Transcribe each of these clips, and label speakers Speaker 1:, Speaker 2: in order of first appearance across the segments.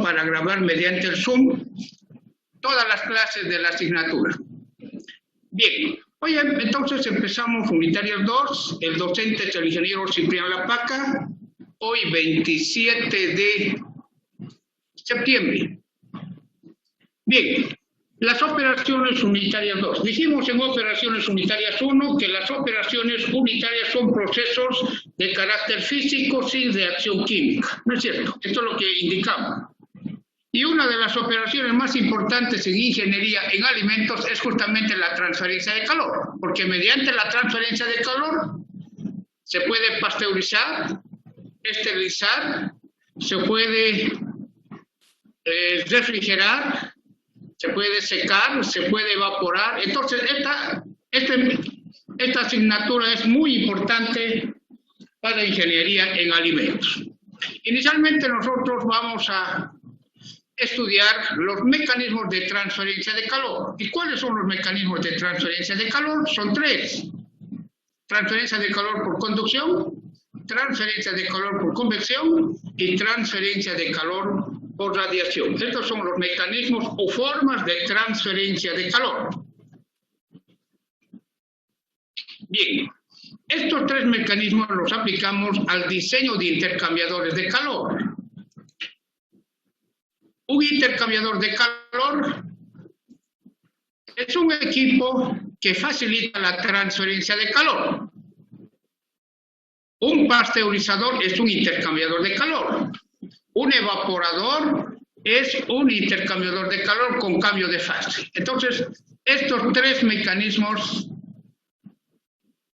Speaker 1: para grabar mediante el Zoom todas las clases de la asignatura. Bien, hoy entonces empezamos unitarios 2, el docente es el ingeniero Ciprián Lapaca, hoy 27 de septiembre. Bien, las operaciones unitarias 2. Dijimos en operaciones unitarias 1 que las operaciones unitarias son procesos de carácter físico sin reacción química, ¿no es cierto? Esto es lo que indicamos. Y una de las operaciones más importantes en ingeniería en alimentos es justamente la transferencia de calor, porque mediante la transferencia de calor se puede pasteurizar, esterilizar, se puede refrigerar, se puede secar, se puede evaporar. Entonces, esta asignatura es muy importante para ingeniería en alimentos. Inicialmente nosotros vamos a estudiar los mecanismos de transferencia de calor. ¿Y cuáles son los mecanismos de transferencia de calor? Son tres. Transferencia de calor por conducción, transferencia de calor por convección y transferencia de calor por radiación. Estos son los mecanismos o formas de transferencia de calor. Bien, estos tres mecanismos los aplicamos al diseño de intercambiadores de calor. Un intercambiador de calor es un equipo que facilita la transferencia de calor. Un pasteurizador es un intercambiador de calor. Un evaporador es un intercambiador de calor con cambio de fase. Entonces, estos tres mecanismos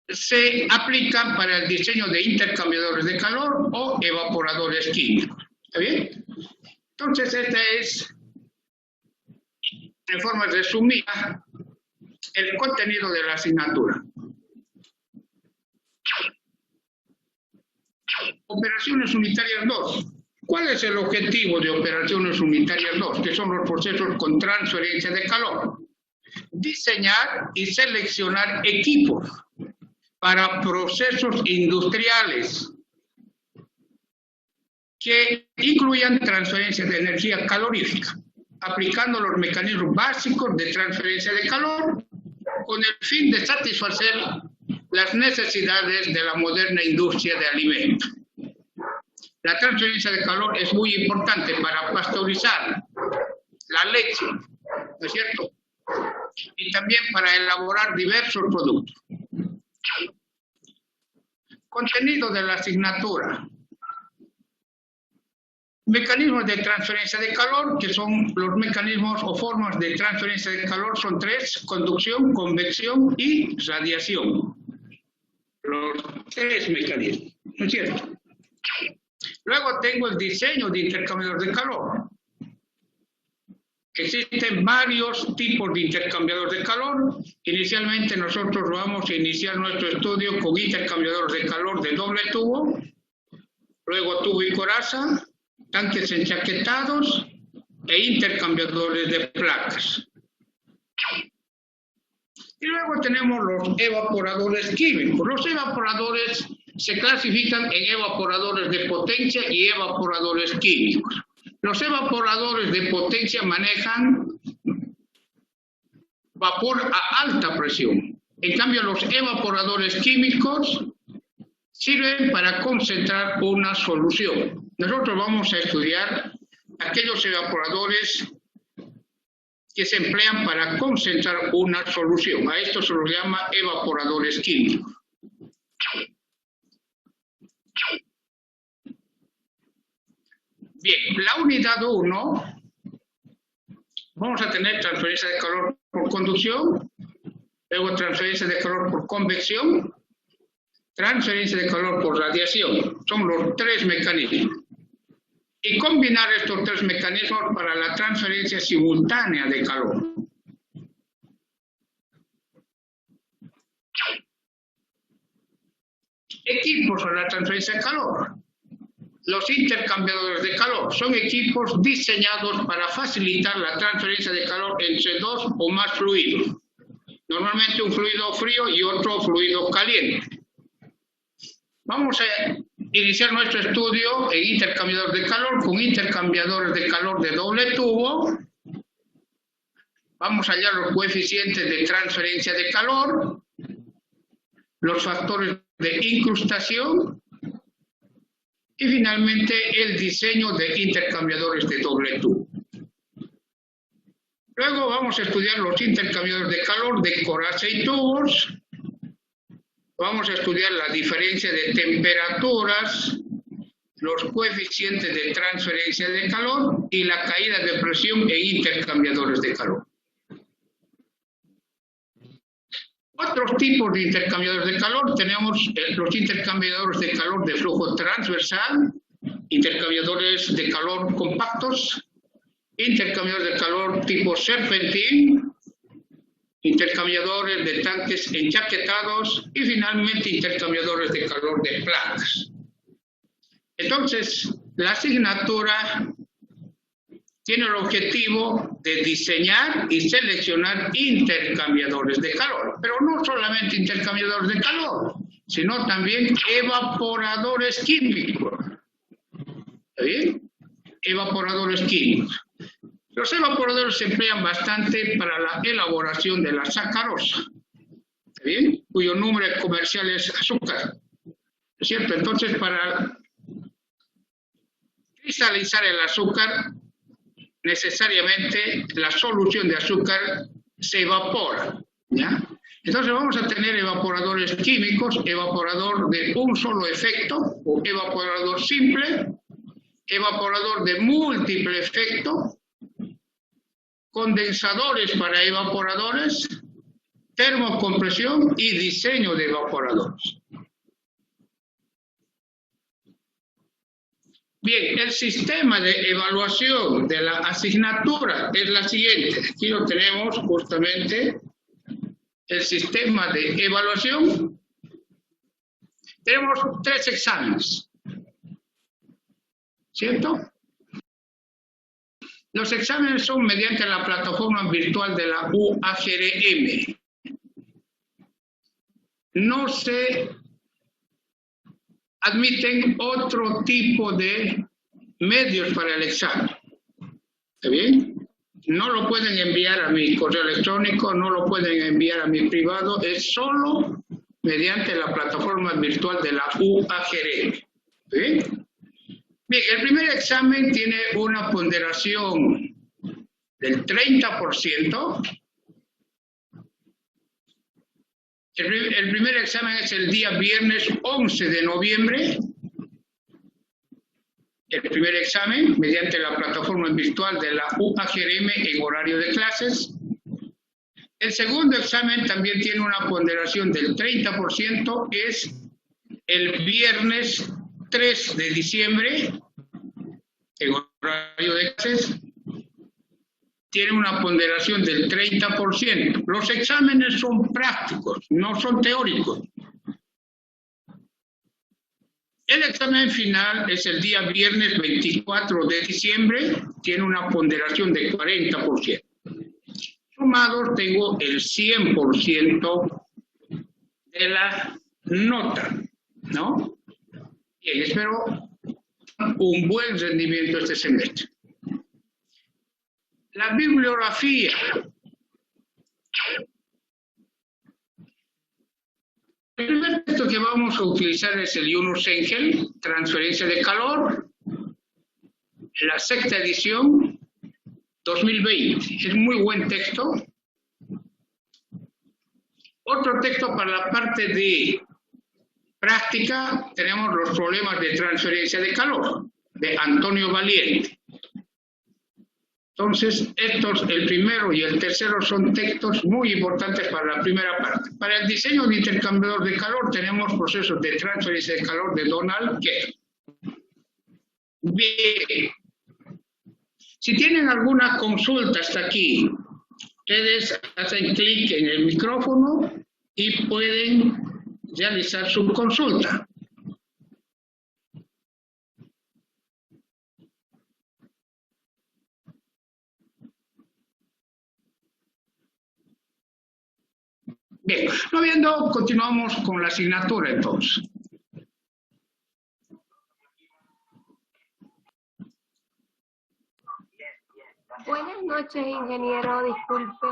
Speaker 1: se aplican para el diseño de intercambiadores de calor o evaporadores químicos. ¿Está bien? Entonces, esta es, en forma resumida, el contenido de la asignatura. Operaciones unitarias 2. ¿Cuál es el objetivo de operaciones unitarias 2? Que son los procesos con transferencia de calor. Diseñar y seleccionar equipos para procesos industriales que incluyan transferencia de energía calorífica, aplicando los mecanismos básicos de transferencia de calor con el fin de satisfacer las necesidades de la moderna industria de alimentos. La transferencia de calor es muy importante para pasteurizar la leche, ¿no es cierto? Y también para elaborar diversos productos. Contenido de la asignatura. Mecanismos de transferencia de calor, que son los mecanismos o formas de transferencia de calor, son tres: conducción, convección y radiación. Los tres mecanismos, ¿no es cierto? Luego tengo el diseño de intercambiador de calor. Existen varios tipos de intercambiador de calor. Inicialmente nosotros vamos a iniciar nuestro estudio con intercambiadores de calor de doble tubo, luego tubo y coraza, tanques enchaquetados e intercambiadores de placas. Y luego tenemos los evaporadores químicos. Los evaporadores se clasifican en evaporadores de potencia y evaporadores químicos. Los evaporadores de potencia manejan vapor a alta presión. En cambio, los evaporadores químicos sirven para concentrar una solución. Nosotros vamos a estudiar aquellos evaporadores que se emplean para concentrar una solución. A esto se los llama evaporadores químicos. Bien, la unidad 1, vamos a tener transferencia de calor por conducción, luego transferencia de calor por convección, transferencia de calor por radiación. Son los tres mecanismos. Y combinar estos tres mecanismos para la transferencia simultánea de calor. Equipos para la transferencia de calor. Los intercambiadores de calor son equipos diseñados para facilitar la transferencia de calor entre dos o más fluidos. Normalmente un fluido frío y otro fluido caliente. Vamos a iniciar nuestro estudio en intercambiadores de calor con intercambiadores de calor de doble tubo. Vamos a hallar los coeficientes de transferencia de calor, los factores de incrustación y finalmente el diseño de intercambiadores de doble tubo. Luego vamos a estudiar los intercambiadores de calor de coraza y tubos. Vamos a estudiar la diferencia de temperaturas, los coeficientes de transferencia de calor y la caída de presión en intercambiadores de calor. Otros tipos de intercambiadores de calor, tenemos los intercambiadores de calor de flujo transversal, intercambiadores de calor compactos, intercambiadores de calor tipo serpentín, intercambiadores de tanques enchaquetados y finalmente intercambiadores de calor de placas. Entonces, la asignatura tiene el objetivo de diseñar y seleccionar intercambiadores de calor, pero no solamente intercambiadores de calor, sino también evaporadores químicos. ¿Está bien? Evaporadores químicos. Los evaporadores se emplean bastante para la elaboración de la sacarosa, ¿está bien? Cuyo nombre comercial es azúcar, ¿es cierto? Entonces, para cristalizar el azúcar, necesariamente la solución de azúcar se evapora, ¿ya? Entonces vamos a tener evaporadores químicos, evaporador de un solo efecto, o evaporador simple, evaporador de múltiple efecto, condensadores para evaporadores, termocompresión y diseño de evaporadores. Bien, el sistema de evaluación de la asignatura es la siguiente. Aquí lo tenemos justamente, el sistema de evaluación. Tenemos 3 exámenes, ¿cierto? Los exámenes son mediante la plataforma virtual de la UAGRM. No se admiten otro tipo de medios para el examen. ¿Está bien? No lo pueden enviar a mi correo electrónico, no lo pueden enviar a mi privado, es solo mediante la plataforma virtual de la UAGRM. ¿Sí? Bien, el primer examen tiene una ponderación del 30%. El primer examen es el día viernes 11 de noviembre. El primer examen mediante la plataforma virtual de la UAGRM en horario de clases. El segundo examen también tiene una ponderación del 30%, es el viernes 3 de diciembre en horario de clases. Tiene una ponderación del 30%. Los exámenes son prácticos, no son teóricos. El examen final es el día viernes 24 de diciembre, tiene una ponderación de 40%. Sumados tengo el 100% de la nota, ¿no? Bien, espero un buen rendimiento este semestre. La bibliografía. El primer texto que vamos a utilizar es el Yunus Engel, Transferencia de Calor, la sexta edición, 2020. Es muy buen texto. Otro texto para la parte de práctica, tenemos los problemas de transferencia de calor, de Antonio Valiente. Entonces, el primero y el tercero son textos muy importantes para la primera parte. Para el diseño de intercambiador de calor tenemos procesos de transferencia de calor de Donald Kerr. Bien. Si tienen alguna consulta hasta aquí, ustedes hacen clic en el micrófono y pueden realizar su consulta. Bien, no viendo, continuamos con la asignatura entonces.
Speaker 2: Buenas noches, ingeniero, disculpe.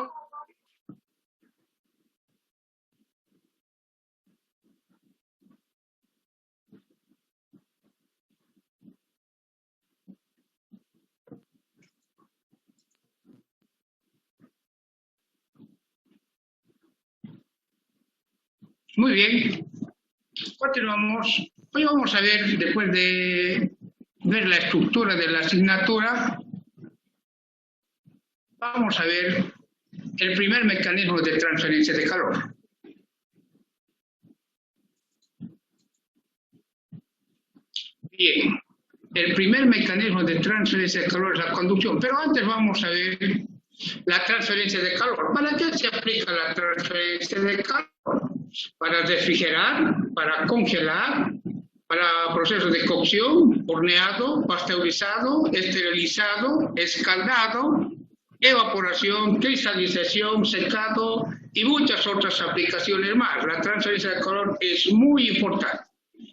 Speaker 1: Muy bien, continuamos. Hoy vamos a ver, después de ver la estructura de la asignatura, vamos a ver el primer mecanismo de transferencia de calor. Bien, el primer mecanismo de transferencia de calor es la conducción, pero antes vamos a ver la transferencia de calor. ¿Para qué se aplica la transferencia de calor? Para refrigerar, para congelar, para procesos de cocción, horneado, pasteurizado, esterilizado, escaldado, evaporación, cristalización, secado y muchas otras aplicaciones más. La transferencia de calor es muy importante.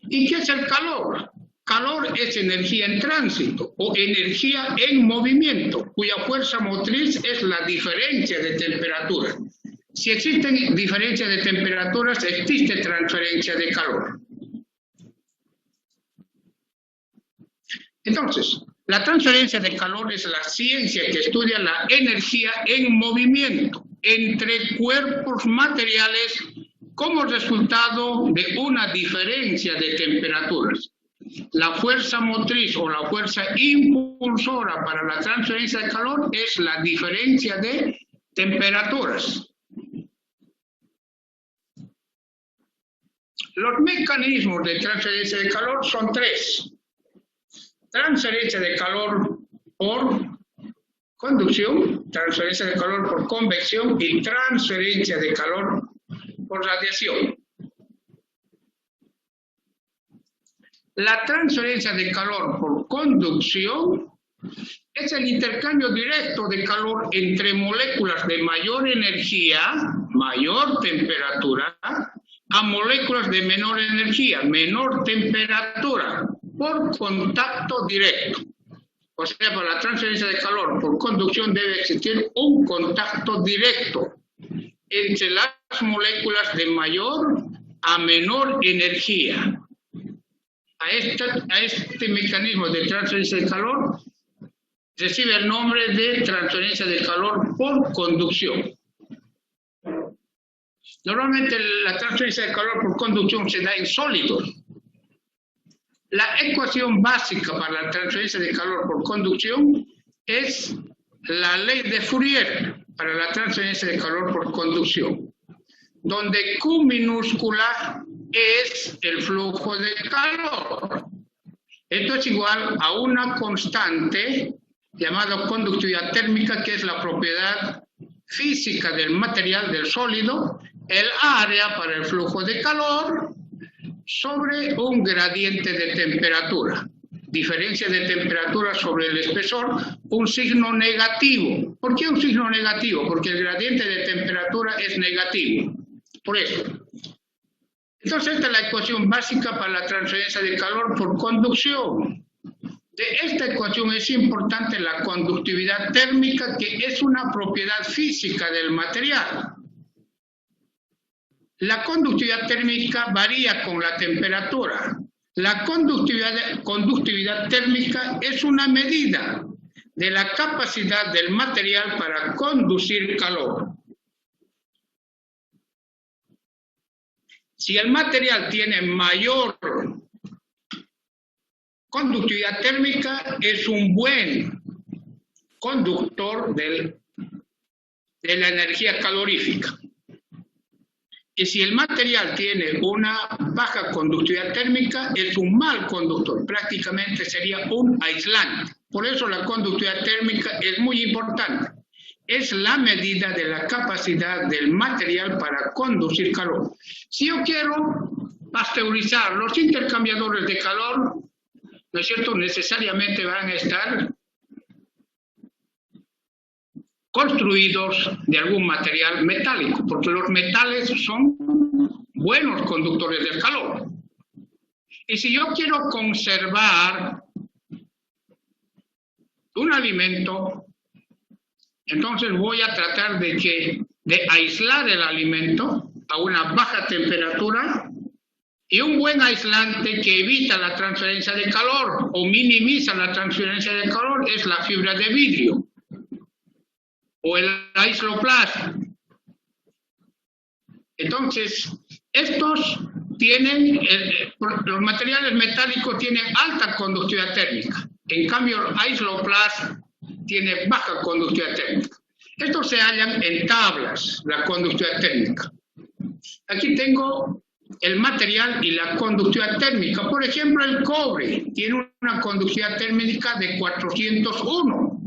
Speaker 1: ¿Y qué es el calor? Calor es energía en tránsito o energía en movimiento, cuya fuerza motriz es la diferencia de temperatura. Si existen diferencias de temperaturas, existe transferencia de calor. Entonces, la transferencia de calor es la ciencia que estudia la energía en movimiento entre cuerpos materiales como resultado de una diferencia de temperaturas. La fuerza motriz o la fuerza impulsora para la transferencia de calor es la diferencia de temperaturas. Los mecanismos de transferencia de calor son tres. Transferencia de calor por conducción, transferencia de calor por convección y transferencia de calor por radiación. La transferencia de calor por conducción es el intercambio directo de calor entre moléculas de mayor energía, mayor temperatura, a moléculas de menor energía, menor temperatura, por contacto directo. O sea, para la transferencia de calor por conducción debe existir un contacto directo entre las moléculas de mayor a menor energía. A este mecanismo de transferencia de calor recibe el nombre de transferencia de calor por conducción. Normalmente la transferencia de calor por conducción se da en sólidos. La ecuación básica para la transferencia de calor por conducción es la ley de Fourier para la transferencia de calor por conducción, donde Q minúscula es el flujo de calor. Esto es igual a una constante llamada conductividad térmica, que es la propiedad física del material, del sólido, el área para el flujo de calor, sobre un gradiente de temperatura. Diferencia de temperatura sobre el espesor, un signo negativo. ¿Por qué un signo negativo? Porque el gradiente de temperatura es negativo. Por eso. Entonces, esta es la ecuación básica para la transferencia de calor por conducción. De esta ecuación es importante la conductividad térmica, que es una propiedad física del material. La conductividad térmica varía con la temperatura. La conductividad térmica es una medida de la capacidad del material para conducir calor. Si el material tiene mayor conductividad térmica, es un buen conductor de la energía calorífica. Y si el material tiene una baja conductividad térmica, es un mal conductor, prácticamente sería un aislante. Por eso la conductividad térmica es muy importante. Es la medida de la capacidad del material para conducir calor. Si yo quiero pasteurizar los intercambiadores de calor, ¿no es cierto?, necesariamente van a estar construidos de algún material metálico, porque los metales son buenos conductores del calor. Y si yo quiero conservar un alimento, Entonces voy a tratar de aislar el alimento a una baja temperatura, y un buen aislante que evita la transferencia de calor o minimiza la transferencia de calor es la fibra de vidrio o el Isloplast. Entonces, estos tienen, los materiales metálicos tienen alta conductividad térmica. En cambio, el Isloplast tiene baja conductividad térmica. Estos se hallan en tablas, la conductividad térmica. Aquí tengo el material y la conductividad térmica. Por ejemplo, el cobre tiene una conductividad térmica de 401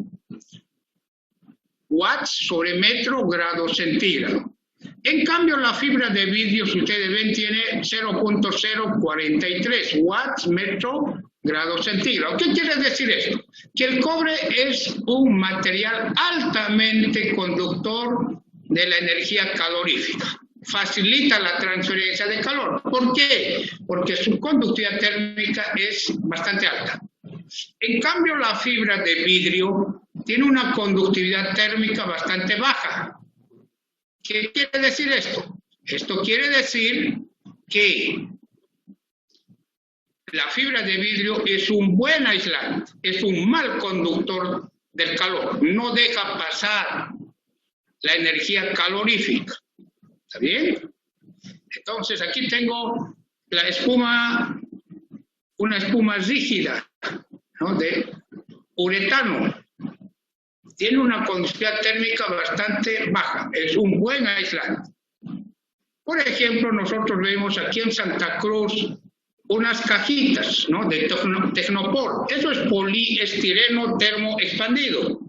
Speaker 1: watts sobre metro grado centígrado. En cambio, la fibra de vidrio, si ustedes ven, tiene 0.043 watts metro grado centígrado. ¿Qué quiere decir esto? Que el cobre es un material altamente conductor de la energía calorífica. Facilita la transferencia de calor. ¿Por qué? Porque su conductividad térmica es bastante alta. En cambio, la fibra de vidrio tiene una conductividad térmica bastante baja. ¿Qué quiere decir esto? Esto quiere decir que la fibra de vidrio es un buen aislante, es un mal conductor del calor, no deja pasar la energía calorífica. ¿Está bien? Entonces aquí tengo la espuma, una espuma rígida, ¿no?, de uretano. Tiene una conductividad térmica bastante baja, es un buen aislante. Por ejemplo, nosotros vemos aquí en Santa Cruz unas cajitas, ¿no?, de Tecnopor. Eso es poliestireno termoexpandido.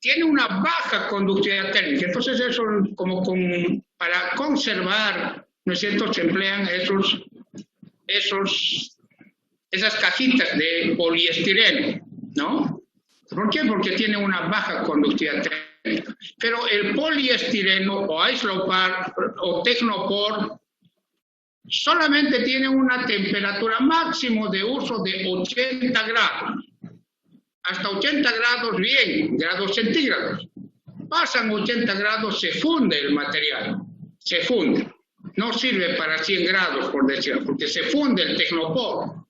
Speaker 1: Tiene una baja conductividad térmica, entonces eso como para conservar, ¿no es cierto?, se emplean esas cajitas de poliestireno, ¿no? ¿Por qué? Porque tiene una baja conductividad térmica. Pero el poliestireno o Islopar o Tecnopor solamente tiene una temperatura máximo de uso de 80 grados. Hasta 80 grados, bien, grados centígrados. Pasan 80 grados, se funde el material, se funde. No sirve para 100 grados, por decirlo, porque se funde el Tecnopor.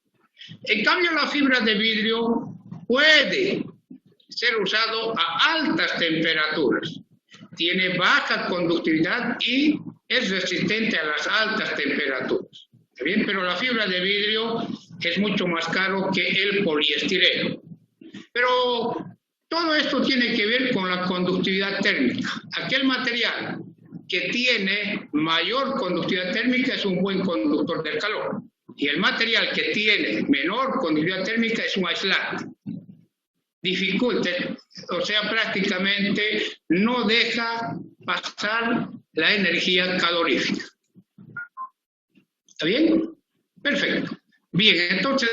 Speaker 1: En cambio, la fibra de vidrio puede ser usado a altas temperaturas. Tiene baja conductividad y es resistente a las altas temperaturas. ¿Está bien? Pero la fibra de vidrio es mucho más caro que el poliestireno. Pero todo esto tiene que ver con la conductividad térmica. Aquel material que tiene mayor conductividad térmica es un buen conductor del calor. Y el material que tiene menor conductividad térmica es un aislante. Dificulta, o sea, prácticamente no deja pasar la energía calorífica. ¿Está bien? Perfecto. Bien, entonces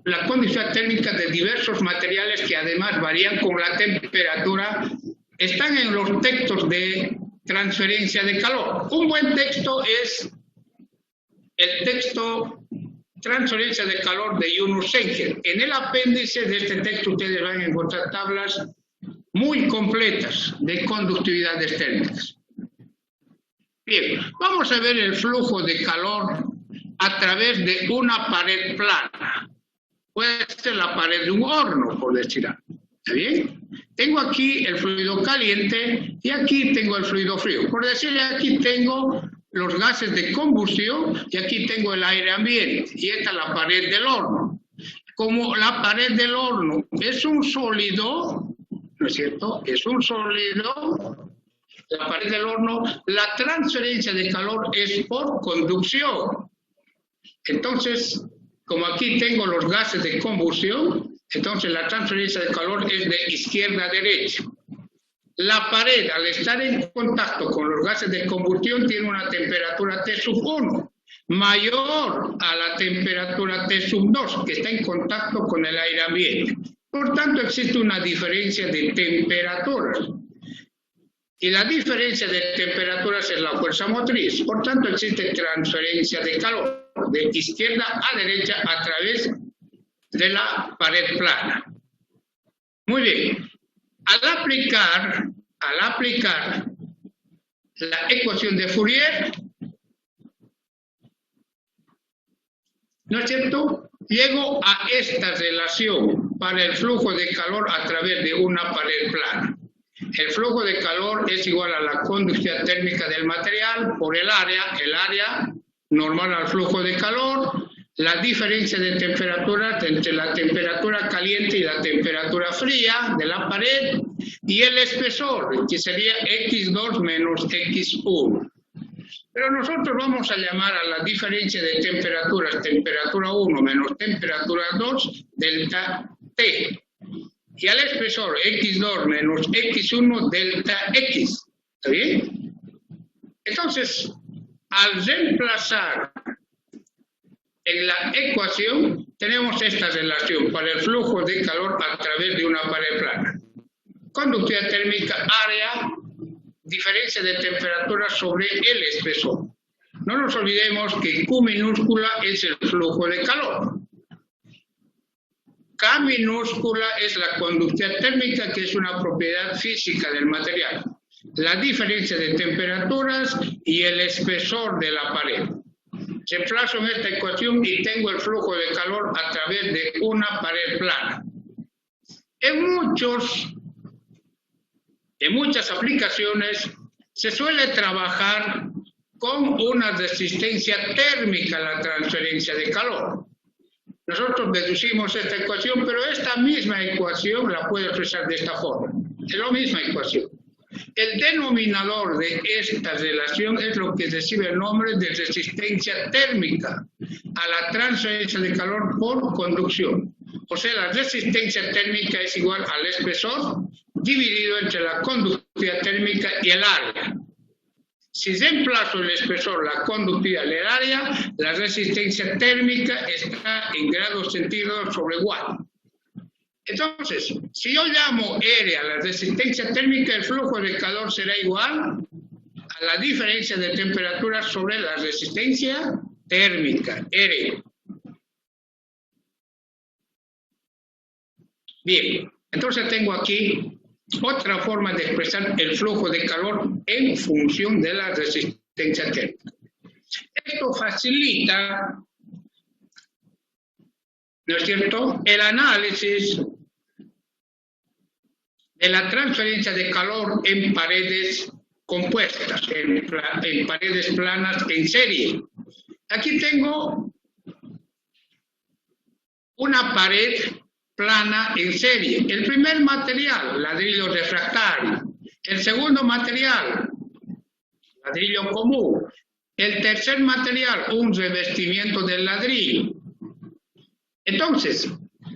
Speaker 1: la conductividad térmica de diversos materiales que además varían con la temperatura, están en los textos de transferencia de calor. Un buen texto es el texto Transferencia de calor de Yunus Senker. En el apéndice de este texto ustedes van a encontrar tablas muy completas de conductividades térmicas. Bien, vamos a ver el flujo de calor a través de una pared plana. Puede ser la pared de un horno, por decir algo. ¿Está bien? Tengo aquí el fluido caliente y aquí tengo el fluido frío. Por decirle, aquí tengo los gases de combustión y aquí tengo el aire ambiente y esta es la pared del horno. Como la pared del horno es un sólido, ¿no es cierto? Es un sólido, la pared del horno, la transferencia de calor es por conducción. Entonces, como aquí tengo los gases de combustión, entonces la transferencia de calor es de izquierda a derecha. La pared, al estar en contacto con los gases de combustión, tiene una temperatura T1 mayor a la temperatura T2, que está en contacto con el aire ambiente. Por tanto, existe una diferencia de temperaturas. Y la diferencia de temperaturas es la fuerza motriz. Por tanto, existe transferencia de calor de izquierda a derecha a través de la pared plana. Muy bien. Al aplicar la ecuación de Fourier, ¿no es cierto? Llego a esta relación para el flujo de calor a través de una pared plana. El flujo de calor es igual a la conductividad térmica del material por el área normal al flujo de calor, la diferencia de temperaturas entre la temperatura caliente y la temperatura fría de la pared y el espesor, que sería X2 menos X1. Pero nosotros vamos a llamar a la diferencia de temperaturas, temperatura 1 menos temperatura 2, delta T. Y al espesor X2 menos X1, delta X. ¿Está bien? Entonces, al reemplazar en la ecuación, tenemos esta relación para el flujo de calor a través de una pared plana. Conductividad térmica, área, diferencia de temperatura sobre el espesor. No nos olvidemos que Q minúscula es el flujo de calor. K minúscula es la conductividad térmica, que es una propiedad física del material. La diferencia de temperaturas y el espesor de la pared. Reemplazo en esta ecuación y tengo el flujo de calor a través de una pared plana. En muchas aplicaciones se suele trabajar con una resistencia térmica a la transferencia de calor. Nosotros deducimos esta ecuación, pero esta misma ecuación la puedo expresar de esta forma. Es la misma ecuación. El denominador de esta relación es lo que recibe el nombre de resistencia térmica a la transferencia de calor por conducción. O sea, la resistencia térmica es igual al espesor dividido entre la conductividad térmica y el área. Si reemplazo el espesor, la conductividad y el área, la resistencia térmica está en grados centígrados sobre watt. Entonces, si yo llamo R a la resistencia térmica, el flujo de calor será igual a la diferencia de temperatura sobre la resistencia térmica, R. Bien, entonces tengo aquí otra forma de expresar el flujo de calor en función de la resistencia térmica. Esto facilita, ¿no es cierto?, el análisis de la transferencia de calor en paredes compuestas, en paredes planas en serie. Aquí tengo una pared plana en serie. El primer material, ladrillo refractario. El segundo material, ladrillo común. El tercer material, un revestimiento del ladrillo. Entonces,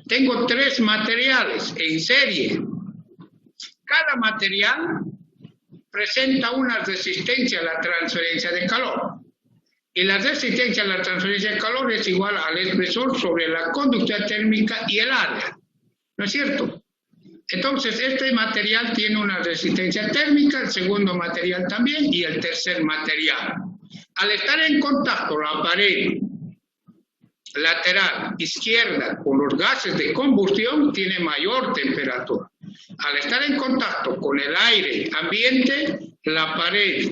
Speaker 1: tengo tres materiales en serie. Cada material presenta una resistencia a la transferencia de calor. Y la resistencia a la transferencia de calor es igual al espesor sobre la conductividad térmica y el área. ¿No es cierto? Entonces, este material tiene una resistencia térmica, el segundo material también y el tercer material. Al estar en contacto la pared lateral izquierda con los gases de combustión, tiene mayor temperatura. Al estar en contacto con el aire ambiente, la pared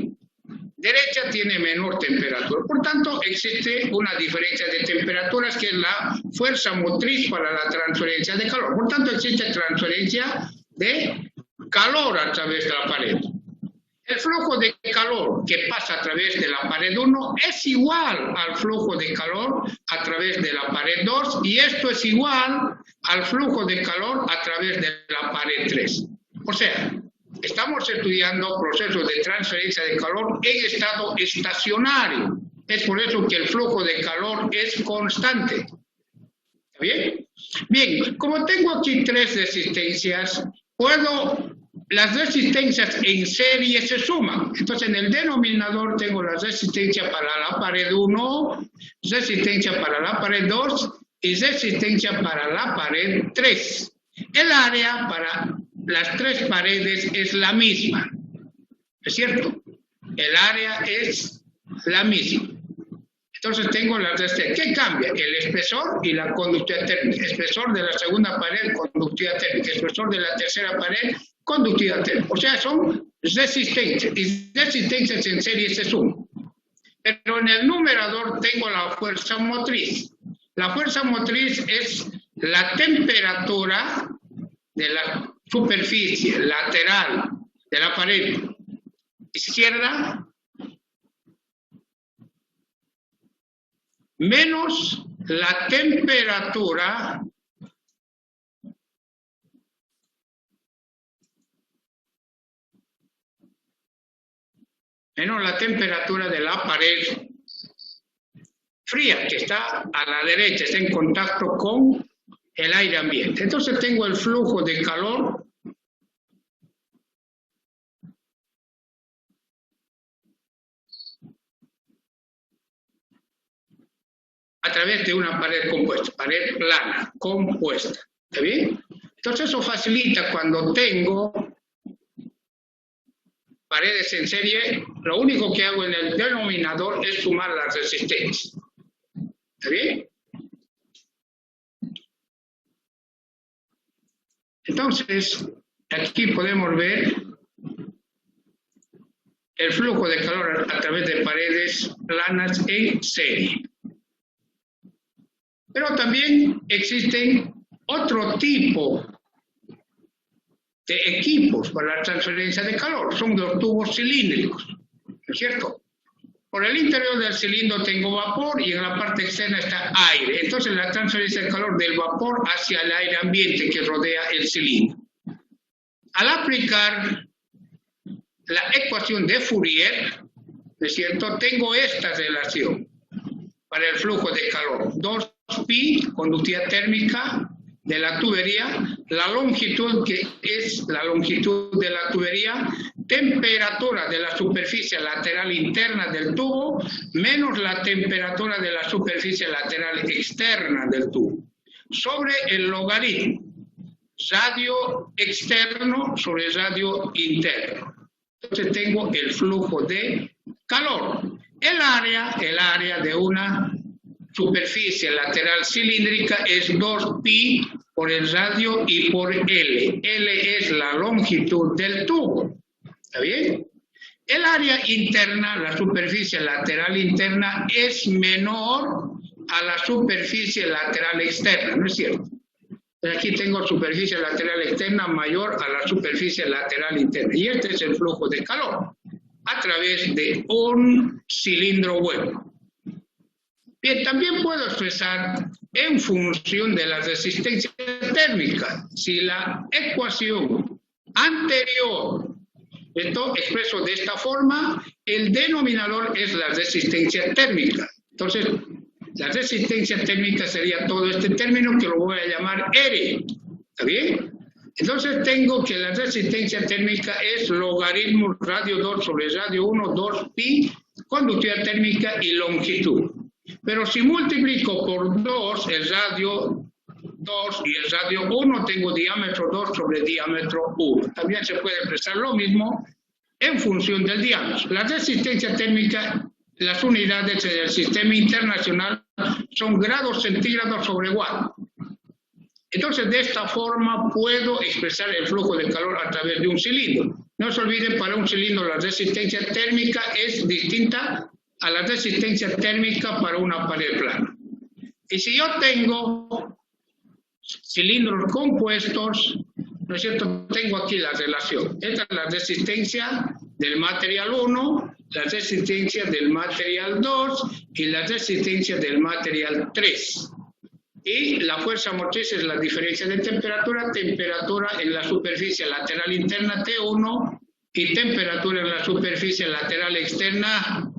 Speaker 1: derecha tiene menor temperatura. Por tanto, existe una diferencia de temperaturas que es la fuerza motriz para la transferencia de calor. Por tanto, existe transferencia de calor a través de la pared. El flujo de calor que pasa a través de la pared 1 es igual al flujo de calor a través de la pared 2 y esto es igual al flujo de calor a través de la pared 3. O sea, estamos estudiando procesos de transferencia de calor en estado estacionario. Es por eso que el flujo de calor es constante. ¿Está bien? Bien, como tengo aquí tres resistencias, las resistencias en serie se suman. Entonces, en el denominador tengo la resistencia para la pared 1, resistencia para la pared 2 y resistencia para la pared 3. El área para las tres paredes es la misma. ¿Es cierto? El área es la misma. Entonces tengo las resistencias. ¿Qué cambia? El espesor y la conductividad térmica. Espesor de la segunda pared, conductividad térmica. Espesor de la tercera pared, conductividad térmica. O sea, son resistencias. Y resistencias en serie se suman. Pero en el numerador tengo la fuerza motriz. La fuerza motriz es la temperatura de la superficie lateral de la pared izquierda menos la temperatura de la pared fría, que está a la derecha, está en contacto con el aire ambiente. Entonces tengo el flujo de calor a través de una pared compuesta, pared plana, compuesta. ¿Está bien? Entonces eso facilita cuando tengo paredes en serie, lo único que hago en el denominador es sumar las resistencias. ¿Está bien? Entonces, aquí podemos ver el flujo de calor a través de paredes planas en serie. Pero también existen otro tipo de equipos para la transferencia de calor. Son los tubos cilíndricos, ¿no es cierto? Por el interior del cilindro tengo vapor y en la parte externa está aire. Entonces la transferencia de calor del vapor hacia el aire ambiente que rodea el cilindro. Al aplicar la ecuación de Fourier, ¿no es cierto? Tengo esta relación para el flujo de calor. 2pi, conductividad térmica de la tubería, la longitud que es la longitud de la tubería, temperatura de la superficie lateral interna del tubo, menos la temperatura de la superficie lateral externa del tubo, sobre el logaritmo, radio externo sobre radio interno. Entonces tengo el flujo de calor. El área de una superficie lateral cilíndrica es 2pi por el radio y por L. L es la longitud del tubo. ¿Está bien? El área interna, la superficie lateral interna, es menor a la superficie lateral externa, ¿no es cierto? Aquí tengo superficie lateral externa mayor a la superficie lateral interna. Y este es el flujo de calor a través de un cilindro hueco. Bien, también puedo expresar en función de la resistencia térmica. Si la ecuación anterior expreso de esta forma, el denominador es la resistencia térmica. Entonces, la resistencia térmica sería todo este término que lo voy a llamar R. ¿Está bien? Entonces tengo que la resistencia térmica es logaritmo radio 2 sobre radio 1, 2pi, conductividad térmica y longitud. Pero si multiplico por 2 el radio 2 y el radio 1, tengo diámetro 2 sobre diámetro 1. También se puede expresar lo mismo en función del diámetro. La resistencia térmica, las unidades del sistema internacional son grados centígrados sobre watt. Entonces, de esta forma puedo expresar el flujo de calor a través de un cilindro. No se olviden, para un cilindro la resistencia térmica es distinta a la resistencia térmica para una pared plana. Y si yo tengo cilindros compuestos, ¿no es cierto? Tengo aquí la relación. Esta es la resistencia del material 1, la resistencia del material 2 y la resistencia del material 3. Y la fuerza motriz es la diferencia de temperatura, temperatura en la superficie lateral interna T1 y temperatura en la superficie lateral externa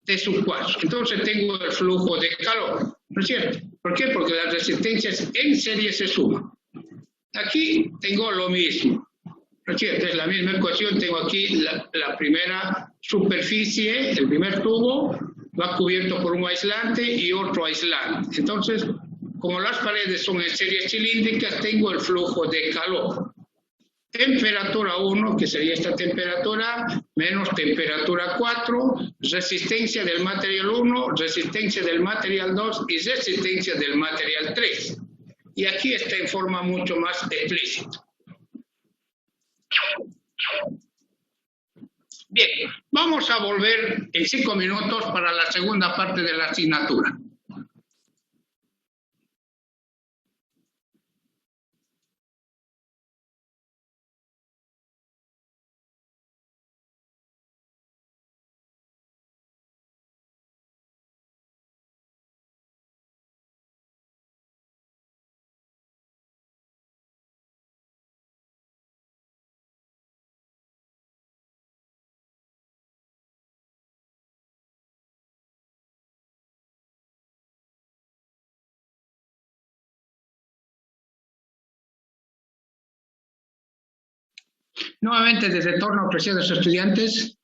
Speaker 1: T sub 4. Entonces tengo el flujo de calor, ¿no es cierto? ¿Por qué? Porque las resistencias en serie se suman. Aquí tengo lo mismo, ¿no es cierto? Es la misma ecuación, tengo aquí la primera superficie, el primer tubo, va cubierto por un aislante y otro aislante. Entonces, como las paredes son en series cilíndricas, tengo el flujo de calor. temperatura 1, que sería esta temperatura, menos temperatura 4, resistencia del material 1, resistencia del material 2 y resistencia del material 3. Y aquí está en forma mucho más explícita. Bien, vamos a volver en 5 minutos para la segunda parte de la asignatura. Nuevamente, desde retorno, apreciados estudiantes,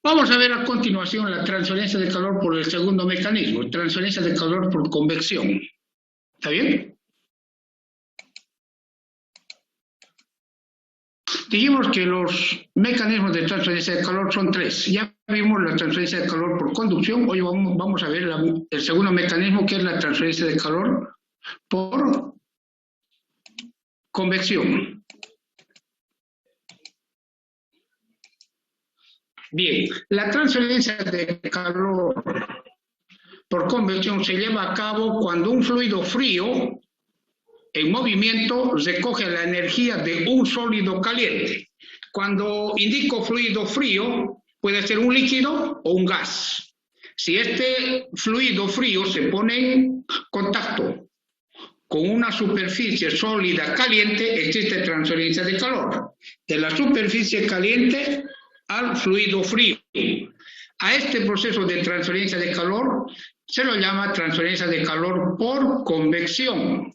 Speaker 1: vamos a ver a continuación la transferencia de calor por el segundo mecanismo, transferencia de calor por convección. ¿Está bien? Dijimos que los mecanismos de transferencia de calor son 3. Ya vimos la transferencia de calor por conducción. Hoy vamos a ver el segundo mecanismo, que es la transferencia de calor por convección. Bien, la transferencia de calor por convección se lleva a cabo cuando un fluido frío en movimiento recoge la energía de un sólido caliente. Cuando indico fluido frío, puede ser un líquido o un gas. Si este fluido frío se pone en contacto con una superficie sólida caliente, existe transferencia de calor. De la superficie caliente al fluido frío. A este proceso de transferencia de calor se lo llama transferencia de calor por convección.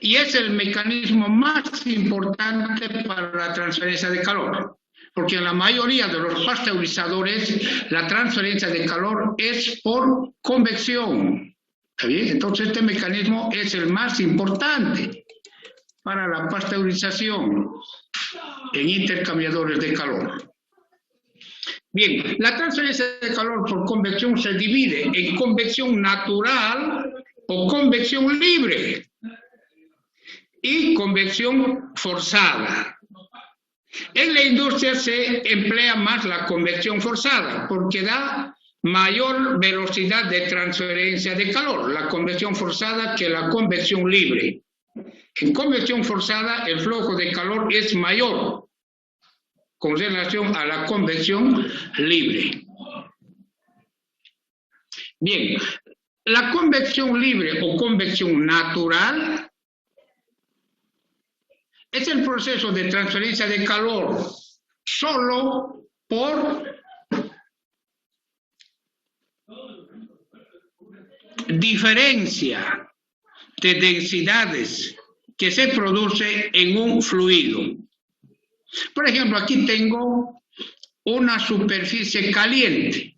Speaker 1: Y es el mecanismo más importante para la transferencia de calor, porque en la mayoría de los pasteurizadores la transferencia de calor es por convección. ¿Está bien? Entonces este mecanismo es el más importante para la pasteurización en intercambiadores de calor. Bien, la transferencia de calor por convección se divide en convección natural o convección libre y convección forzada. En la industria se emplea más la convección forzada porque da mayor velocidad de transferencia de calor, la convección forzada, que la convección libre. En convección forzada el flujo de calor es mayor con relación a la convección libre. Bien, la convección libre o convección natural es el proceso de transferencia de calor solo por diferencia de densidades que se produce en un fluido. Por ejemplo, aquí tengo una superficie caliente,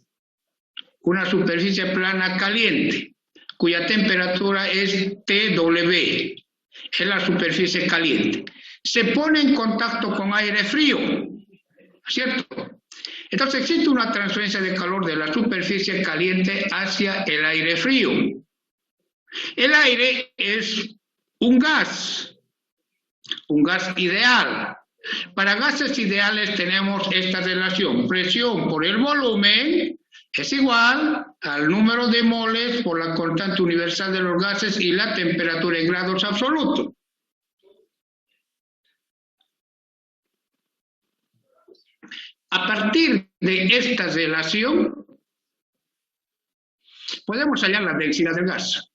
Speaker 1: una superficie plana caliente, cuya temperatura es TW, es la superficie caliente. Se pone en contacto con aire frío, ¿cierto? Entonces existe una transferencia de calor de la superficie caliente hacia el aire frío. El aire es un gas ideal. Para gases ideales tenemos esta relación: presión por el volumen es igual al número de moles por la constante universal de los gases y la temperatura en grados absolutos. A partir de esta relación podemos hallar la densidad del gas.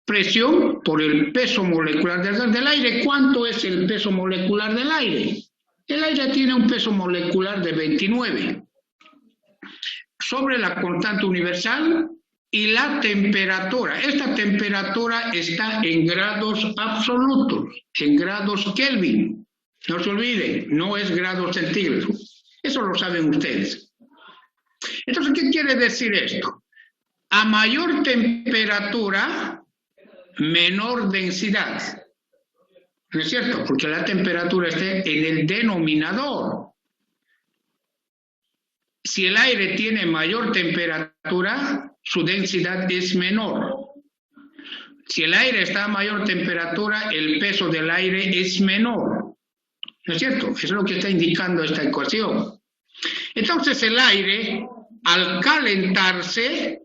Speaker 1: Presión por el peso molecular del gas. Del aire, ¿cuánto es el peso molecular del aire? El aire tiene un peso molecular de 29 sobre la constante universal y la temperatura. Esta temperatura está en grados absolutos, en grados Kelvin. No se olviden, no es grados centígrados. Eso lo saben ustedes. Entonces, ¿qué quiere decir esto? A mayor temperatura, menor densidad. ¿No es cierto? Porque la temperatura está en el denominador. Si el aire tiene mayor temperatura, su densidad es menor. Si el aire está a mayor temperatura, el peso del aire es menor. ¿No es cierto? Eso es lo que está indicando esta ecuación. Entonces el aire, al calentarse,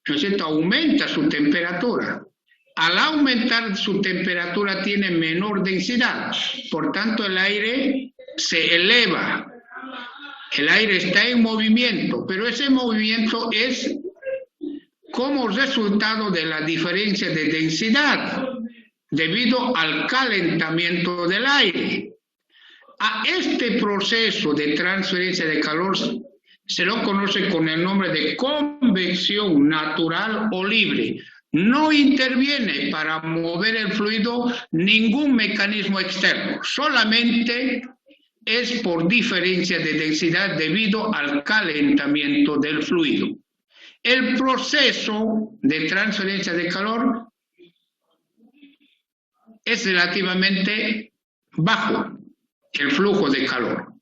Speaker 1: ¿no es cierto?, aumenta su temperatura. Al aumentar su temperatura tiene menor densidad. Por tanto, el aire se eleva. El aire está en movimiento, pero ese movimiento es como resultado de la diferencia de densidad debido al calentamiento del aire. A este proceso de transferencia de calor se lo conoce con el nombre de convección natural o libre. No interviene para mover el fluido ningún mecanismo externo, solamente es por diferencia de densidad debido al calentamiento del fluido. El proceso de transferencia de calor es relativamente bajo, el flujo de calor.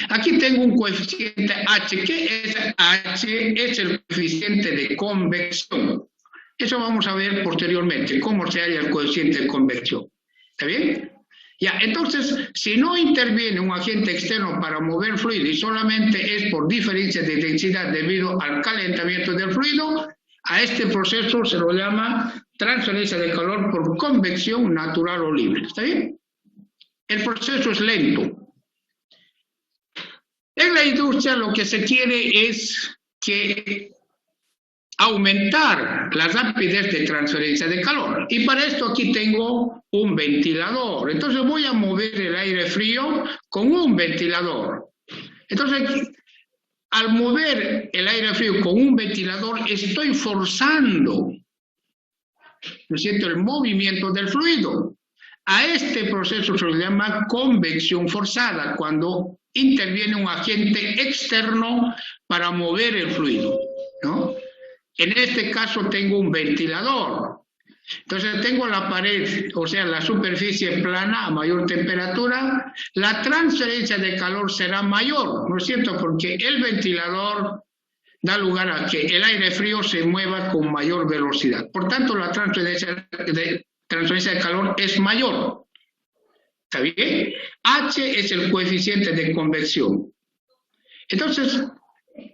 Speaker 1: Aquí tengo un coeficiente H. ¿Qué es H? Es el coeficiente de convección. Eso vamos a ver posteriormente, cómo se halla el coeficiente de convección. ¿Está bien? Ya, entonces, si no interviene un agente externo para mover fluido y solamente es por diferencia de densidad debido al calentamiento del fluido, a este proceso se lo llama transferencia de calor por convección natural o libre. ¿Está bien? El proceso es lento. En la industria lo que se quiere es que aumentar la rapidez de transferencia de calor. Y para esto aquí tengo un ventilador. Entonces voy a mover el aire frío con un ventilador. Entonces, al mover el aire frío con un ventilador, estoy forzando, ¿no es cierto?, el movimiento del fluido. A este proceso se le llama convección forzada, cuando interviene un agente externo para mover el fluido, ¿no? En este caso tengo un ventilador. Entonces tengo la pared, o sea, la superficie plana a mayor temperatura, la transferencia de calor será mayor, ¿no es cierto? Porque el ventilador da lugar a que el aire frío se mueva con mayor velocidad. Por tanto, la transferencia de calor es mayor. ¿Está bien? H es el coeficiente de convección. Entonces,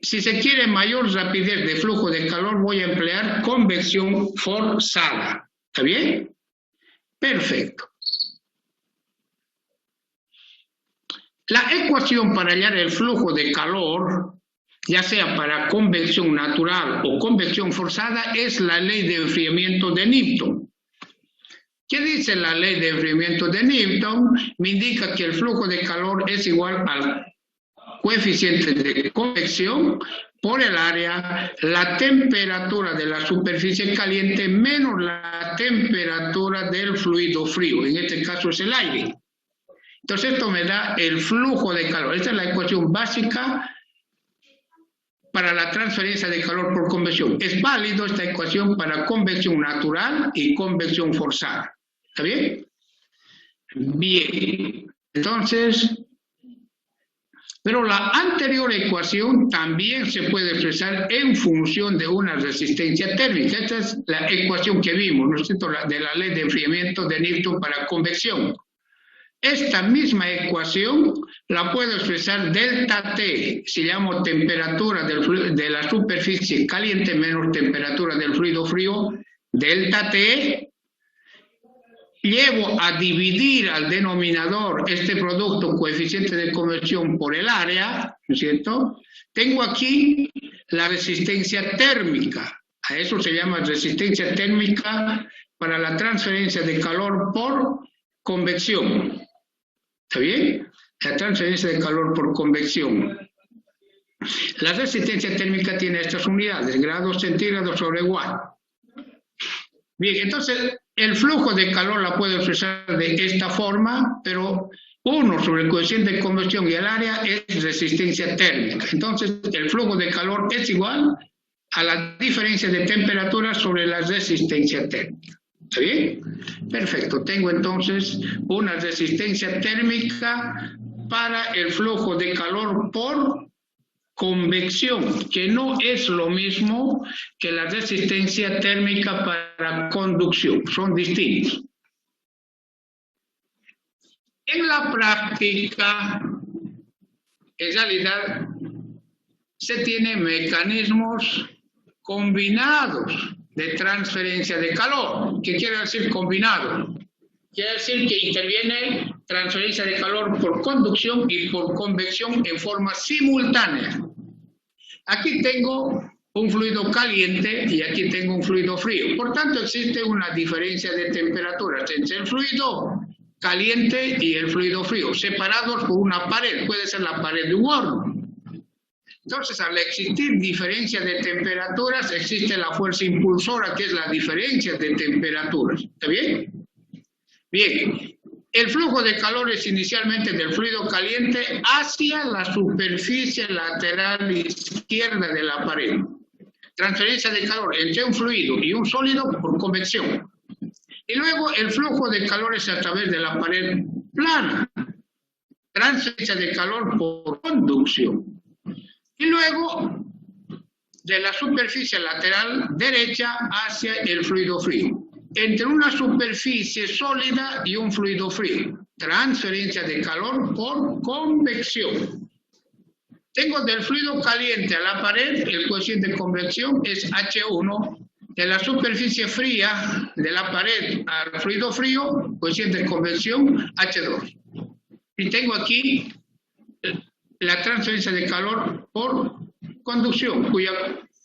Speaker 1: si se quiere mayor rapidez de flujo de calor, voy a emplear convección forzada. ¿Está bien? Perfecto. La ecuación para hallar el flujo de calor, ya sea para convección natural o convección forzada, es la ley de enfriamiento de Newton. ¿Qué dice la ley de enfriamiento de Newton? Me indica que el flujo de calor es igual al coeficiente de convección por el área, la temperatura de la superficie caliente menos la temperatura del fluido frío, en este caso es el aire. Entonces esto me da el flujo de calor. Esta es la ecuación básica para la transferencia de calor por convección. Es válido esta ecuación para convección natural y convección forzada. ¿Está bien? Bien. Entonces, pero la anterior ecuación también se puede expresar en función de una resistencia térmica. Esta es la ecuación que vimos, ¿no es cierto?, de la ley de enfriamiento de Newton para convección. Esta misma ecuación la puedo expresar delta T, si llamo temperatura de la superficie caliente menos temperatura del fluido frío, delta T. Llevo a dividir al denominador este producto coeficiente de convección por el área, ¿no es cierto? Tengo aquí la resistencia térmica. A eso se llama resistencia térmica para la transferencia de calor por convección. ¿Está bien? La transferencia de calor por convección. La resistencia térmica tiene estas unidades, grados centígrados sobre watt. Bien, entonces el flujo de calor la puedo expresar de esta forma, pero 1 sobre el coeficiente de convección y el área es resistencia térmica. Entonces el flujo de calor es igual a la diferencia de temperatura sobre la resistencia térmica. ¿Está bien? Perfecto. Tengo entonces una resistencia térmica para el flujo de calor por convección, que no es lo mismo que la resistencia térmica para conducción. Son distintos. En la práctica, en realidad, se tienen mecanismos combinados de transferencia de calor. ¿Qué quiere decir combinado? Quiere decir que interviene transferencia de calor por conducción y por convección en forma simultánea. Aquí tengo un fluido caliente y aquí tengo un fluido frío. Por tanto, existe una diferencia de temperaturas entre el fluido caliente y el fluido frío, separados por una pared, puede ser la pared de un horno. Entonces, al existir diferencia de temperaturas, existe la fuerza impulsora, que es la diferencia de temperaturas. ¿Está bien? Bien. El flujo de calor es inicialmente del fluido caliente hacia la superficie lateral izquierda de la pared. Transferencia de calor entre un fluido y un sólido por convección. Y luego el flujo de calor es a través de la pared plana. Transferencia de calor por conducción. Y luego de la superficie lateral derecha hacia el fluido frío. Entre una superficie sólida y un fluido frío. Transferencia de calor por convección. Tengo del fluido caliente a la pared, el cociente de convección es H1. De la superficie fría de la pared al fluido frío, cociente de convección H2. Y tengo aquí la transferencia de calor por conducción,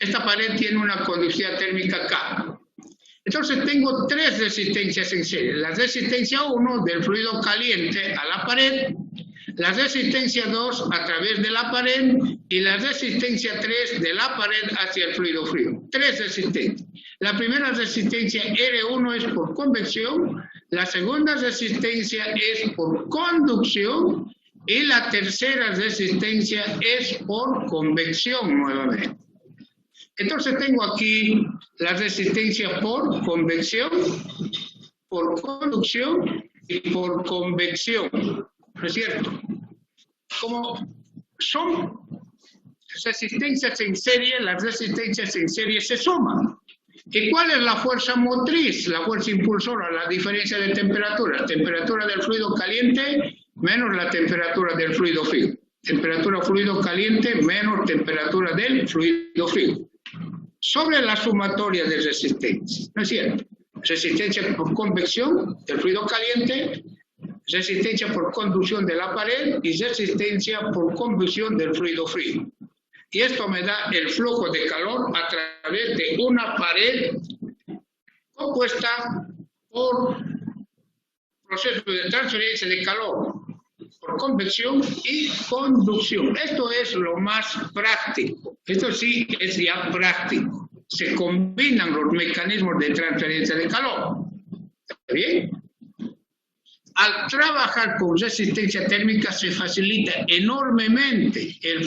Speaker 1: esta pared tiene una conductividad térmica K. Entonces tengo tres resistencias en serie. La resistencia 1 del fluido caliente a la pared, la resistencia 2 a través de la pared y la resistencia 3 de la pared hacia el fluido frío. Tres resistencias. La primera resistencia R1 es por convección, la segunda resistencia es por conducción y la tercera resistencia es por convección nuevamente. Entonces tengo aquí la resistencia por convección, por conducción y por convección. ¿No es cierto? Como son resistencias en serie, las resistencias en serie se suman. ¿Y cuál es la fuerza motriz? La fuerza impulsora, la diferencia de temperaturas. Temperatura del fluido caliente menos la temperatura del fluido frío. Temperatura fluido caliente menos temperatura del fluido frío. Sobre la sumatoria de resistencias, ¿no es cierto? Resistencia por convección del fluido caliente, resistencia por conducción de la pared y resistencia por convección del fluido frío. Y esto me da el flujo de calor a través de una pared compuesta por proceso de transferencia de calor por convección y conducción. Esto es lo más práctico. Esto sí es ya práctico. Se combinan los mecanismos de transferencia de calor. ¿Está bien? Al trabajar con resistencia térmica se facilita enormemente el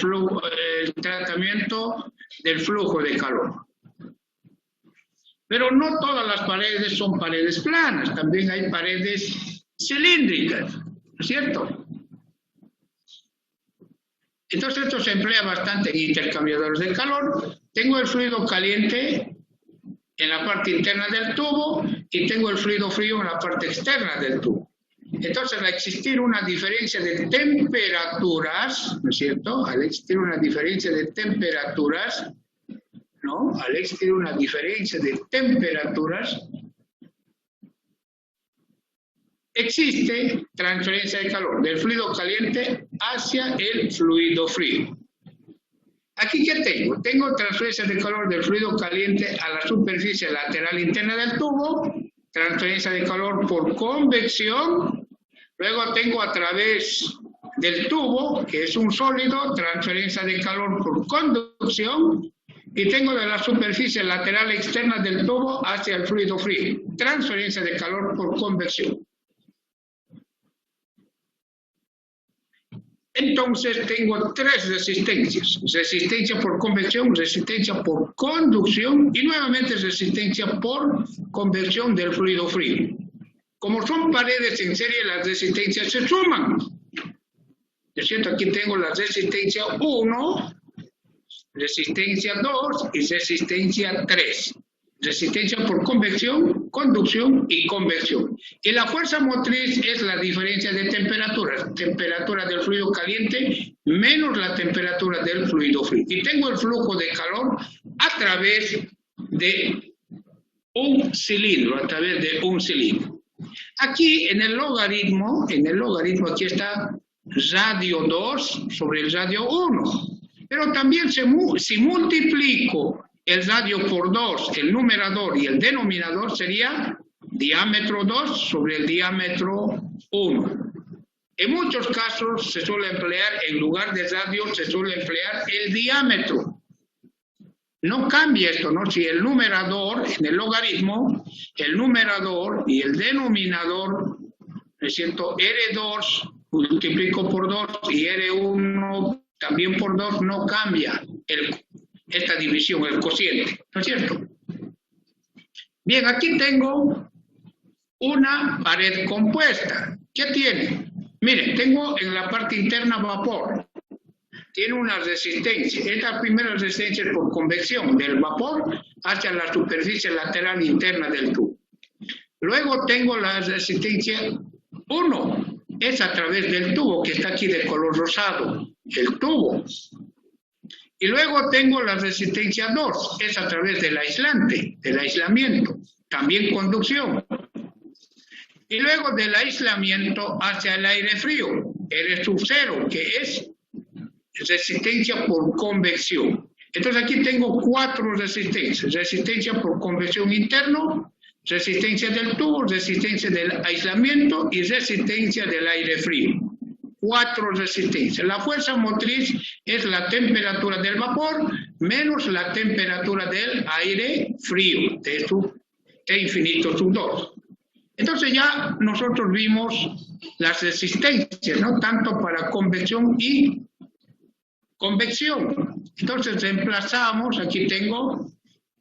Speaker 1: tratamiento del flujo de calor. Pero no todas las paredes son paredes planas, también hay paredes cilíndricas, ¿no es cierto? Entonces esto se emplea bastante en intercambiadores de calor. Tengo el fluido caliente en la parte interna del tubo y tengo el fluido frío en la parte externa del tubo. Entonces, al existir una diferencia de temperaturas, ¿no es cierto? Al existir una diferencia de temperaturas, ¿no? Al existir una diferencia de temperaturas, existe transferencia de calor del fluido caliente hacia el fluido frío. Aquí, ¿qué tengo? Tengo transferencia de calor del fluido caliente a la superficie lateral interna del tubo, transferencia de calor por convección. Luego tengo a través del tubo, que es un sólido, transferencia de calor por conducción. Y tengo de la superficie lateral externa del tubo hacia el fluido frío, transferencia de calor por convección. Entonces tengo tres resistencias: resistencia por convección, resistencia por conducción y nuevamente resistencia por convección del fluido frío. Como son paredes en serie, las resistencias se suman. ¿Es cierto? Aquí tengo la resistencia 1, resistencia 2 y resistencia 3. Resistencia por convección, conducción y convección. Y la fuerza motriz es la diferencia de temperaturas. Temperatura del fluido caliente menos la temperatura del fluido frío. Y tengo el flujo de calor a través de un cilindro, Aquí en el logaritmo aquí está radio 2 sobre el radio 1. Pero también si multiplico el radio por 2, el numerador y el denominador sería diámetro 2 sobre el diámetro 1. En muchos casos se suele emplear, en lugar de radio, se suele emplear el diámetro. No cambia esto, ¿no? Si el numerador, en el logaritmo, el numerador y el denominador, es cierto, R2 multiplico por 2 y R1 también por 2, no cambia esta división, el cociente, ¿no es cierto? Bien, aquí tengo una pared compuesta. ¿Qué tiene? Miren, tengo en la parte interna vapor. Tiene una resistencia. Esta primera resistencia es por convección del vapor hacia la superficie lateral interna del tubo. Luego tengo la resistencia 1. Es a través del tubo que está aquí de color rosado, el tubo. Y luego tengo la resistencia 2, es a través del aislante, del aislamiento, también conducción. Y luego del aislamiento hacia el aire frío, R0, que es resistencia por convección. Entonces aquí tengo 4 resistencias: resistencia por convección interno, resistencia del tubo, resistencia del aislamiento y resistencia del aire frío. 4 resistencias. La fuerza motriz es la temperatura del vapor menos la temperatura del aire frío, de T infinito sub 2. Entonces ya nosotros vimos las resistencias, ¿no? Tanto para convección y convección. Entonces reemplazamos, aquí tengo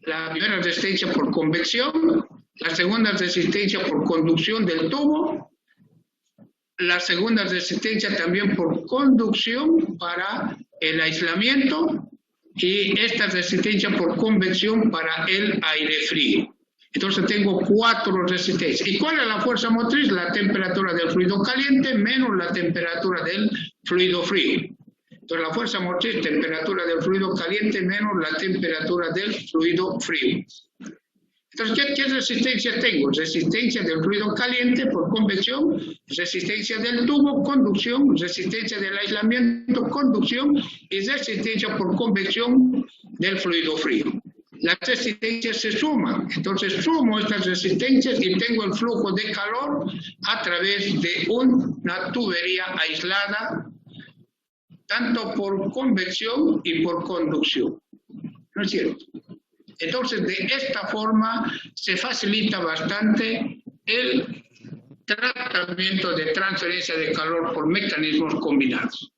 Speaker 1: la primera resistencia por convección, la segunda resistencia por conducción del tubo, la segunda resistencia también por conducción para el aislamiento y esta resistencia por convección para el aire frío. Entonces tengo 4 resistencias. ¿Y cuál es la fuerza motriz? La temperatura del fluido caliente menos la temperatura del fluido frío. Entonces la fuerza motriz, temperatura del fluido caliente menos la temperatura del fluido frío. Entonces, ¿qué resistencia tengo? Resistencia del fluido caliente por convección, resistencia del tubo, conducción, resistencia del aislamiento, conducción y resistencia por convección del fluido frío. Las resistencias se suman, entonces sumo estas resistencias y tengo el flujo de calor a través de una tubería aislada, tanto por convección y por conducción. ¿No es cierto? Entonces, de esta forma se facilita bastante el tratamiento de transferencia de calor por mecanismos combinados.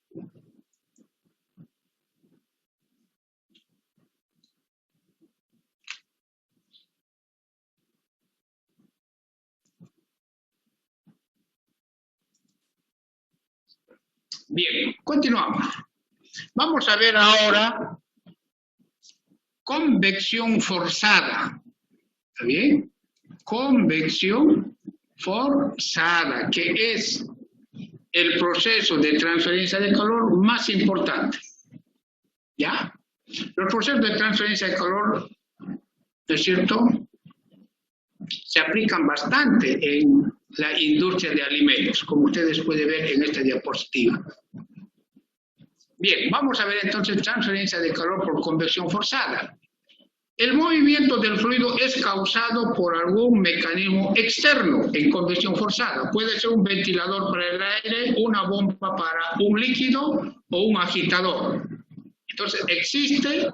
Speaker 1: Bien, continuamos. Vamos a ver ahora convección forzada. ¿Está bien? Convección forzada, que es el proceso de transferencia de calor más importante. ¿Ya? Los procesos de transferencia de calor, ¿es cierto?, se aplican bastante en la industria de alimentos, como ustedes pueden ver en esta diapositiva. Bien, vamos a ver entonces transferencia de calor por convección forzada. El movimiento del fluido es causado por algún mecanismo externo en convección forzada. Puede ser un ventilador para el aire, una bomba para un líquido o un agitador. Entonces existe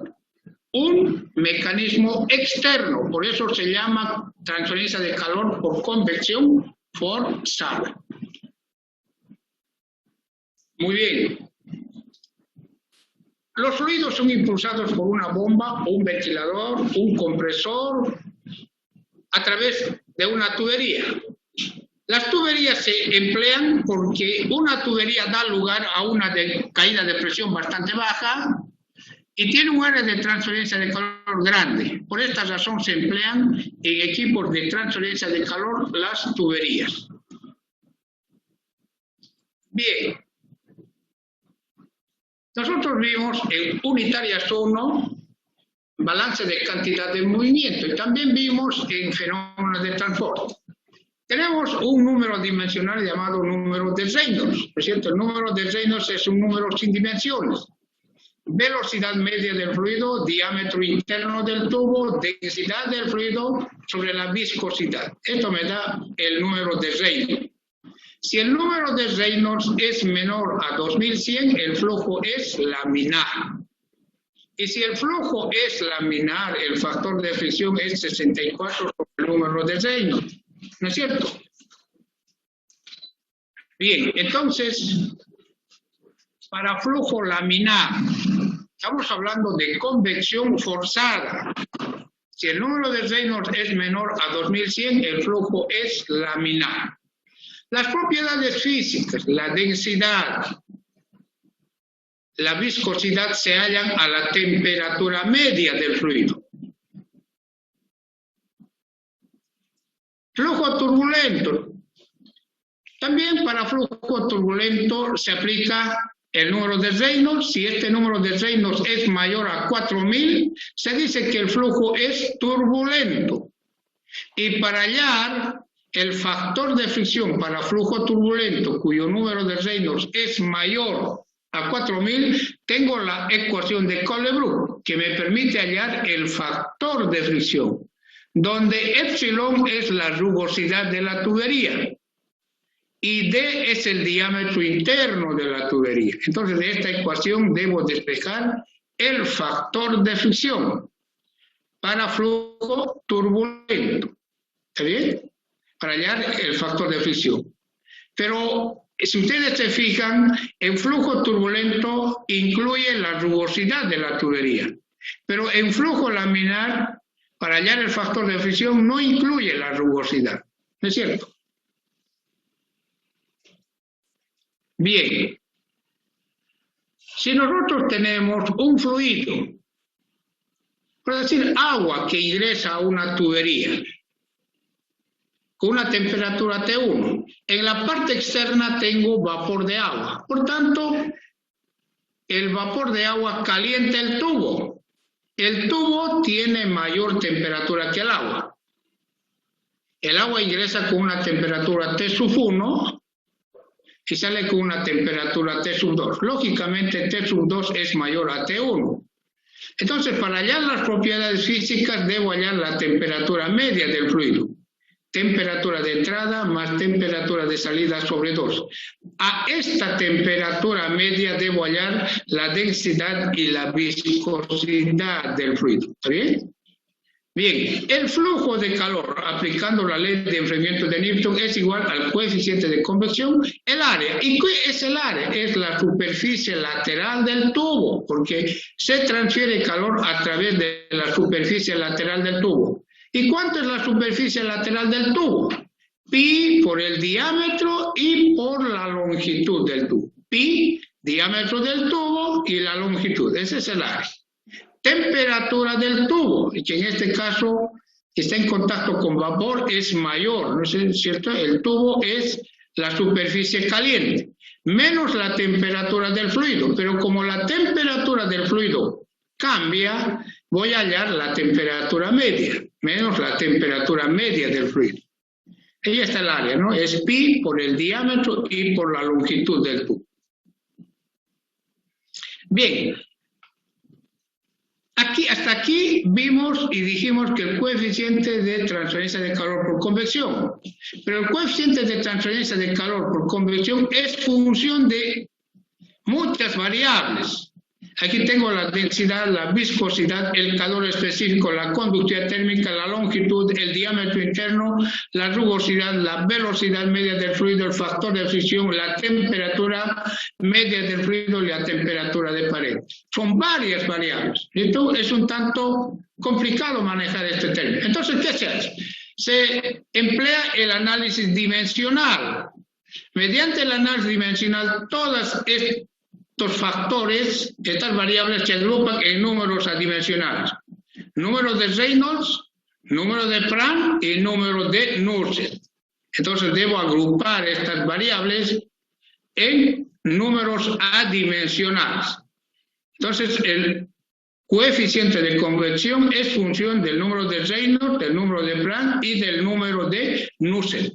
Speaker 1: un mecanismo externo, por eso se llama transferencia de calor por convección forzada. Muy bien. Los fluidos son impulsados por una bomba, un ventilador, un compresor, a través de una tubería. Las tuberías se emplean porque una tubería da lugar a una caída de presión bastante baja y tiene un área de transferencia de calor grande. Por esta razón se emplean en equipos de transferencia de calor las tuberías. Bien. Nosotros vimos en unitarias 1 balance de cantidad de movimiento y también vimos en fenómenos de transporte. Tenemos un número dimensional llamado número de Reynolds. Por cierto, el número de Reynolds es un número sin dimensiones. Velocidad media del fluido, diámetro interno del tubo, densidad del fluido sobre la viscosidad. Esto me da el número de Reynolds. Si el número de Reynolds es menor a 2100, el flujo es laminar. Y si el flujo es laminar, el factor de fricción es 64 sobre el número de Reynolds. ¿No es cierto? Bien, entonces, para flujo laminar, estamos hablando de convección forzada. Si el número de Reynolds es menor a 2100, el flujo es laminar. Las propiedades físicas, la densidad, la viscosidad se hallan a la temperatura media del fluido. Flujo turbulento. También para flujo turbulento se aplica el número de Reynolds. Si este número de Reynolds es mayor a 4000, se dice que el flujo es turbulento. Y para hallar el factor de fricción para flujo turbulento, cuyo número de Reynolds es mayor a 4000, tengo la ecuación de Colebrook, que me permite hallar el factor de fricción, donde epsilon es la rugosidad de la tubería y D es el diámetro interno de la tubería. Entonces, de esta ecuación debo despejar el factor de fricción para flujo turbulento. ¿Está bien? Para hallar el factor de fricción. Pero si ustedes se fijan, en flujo turbulento incluye la rugosidad de la tubería. Pero en flujo laminar, para hallar el factor de fricción, no incluye la rugosidad. ¿No es cierto? Bien. Si nosotros tenemos un fluido, por decir agua que ingresa a una tubería, con una temperatura T1. En la parte externa tengo vapor de agua. Por tanto, el vapor de agua calienta el tubo. El tubo tiene mayor temperatura que el agua. El agua ingresa con una temperatura T sub 1 y sale con una temperatura T sub 2. Lógicamente, T sub 2 es mayor a T1. Entonces, para hallar las propiedades físicas, debo hallar la temperatura media del fluido. Temperatura de entrada más temperatura de salida sobre 2. A esta temperatura media debo hallar la densidad y la viscosidad del fluido. ¿Está bien? Bien, el flujo de calor aplicando la ley de enfriamiento de Newton es igual al coeficiente de convección, el área. ¿Y qué es el área? Es la superficie lateral del tubo, porque se transfiere calor a través de la superficie lateral del tubo. ¿Y cuánto es la superficie lateral del tubo? Pi por el diámetro y por la longitud del tubo. Pi, diámetro del tubo y la longitud. Ese es el área. Temperatura del tubo, y que en este caso está en contacto con vapor, es mayor, ¿no es cierto? El tubo es la superficie caliente, menos la temperatura del fluido. Pero como la temperatura del fluido cambia, voy a hallar la temperatura media, menos la temperatura media del fluido. Ahí está el área, ¿no? Es pi por el diámetro y por la longitud del tubo. Bien. Hasta aquí vimos y dijimos que el coeficiente de transferencia de calor por convección. Pero el coeficiente de transferencia de calor por convección es función de muchas variables. Aquí tengo la densidad, la viscosidad, el calor específico, la conductividad térmica, la longitud, el diámetro interno, la rugosidad, la velocidad media del fluido, el factor de fricción, la temperatura media del fluido y la temperatura de pared. Son varias variables. Entonces es un tanto complicado manejar este término. Entonces, ¿qué se hace? Se emplea el análisis dimensional. Mediante el análisis dimensional, todas estos factores, estas variables se agrupan en números adimensionales. Número de Reynolds, número de Prandtl y número de Nurse. Entonces debo agrupar estas variables en números adimensionales. Entonces el coeficiente de convección es función del número de Reynolds, del número de Prandtl y del número de Nurse.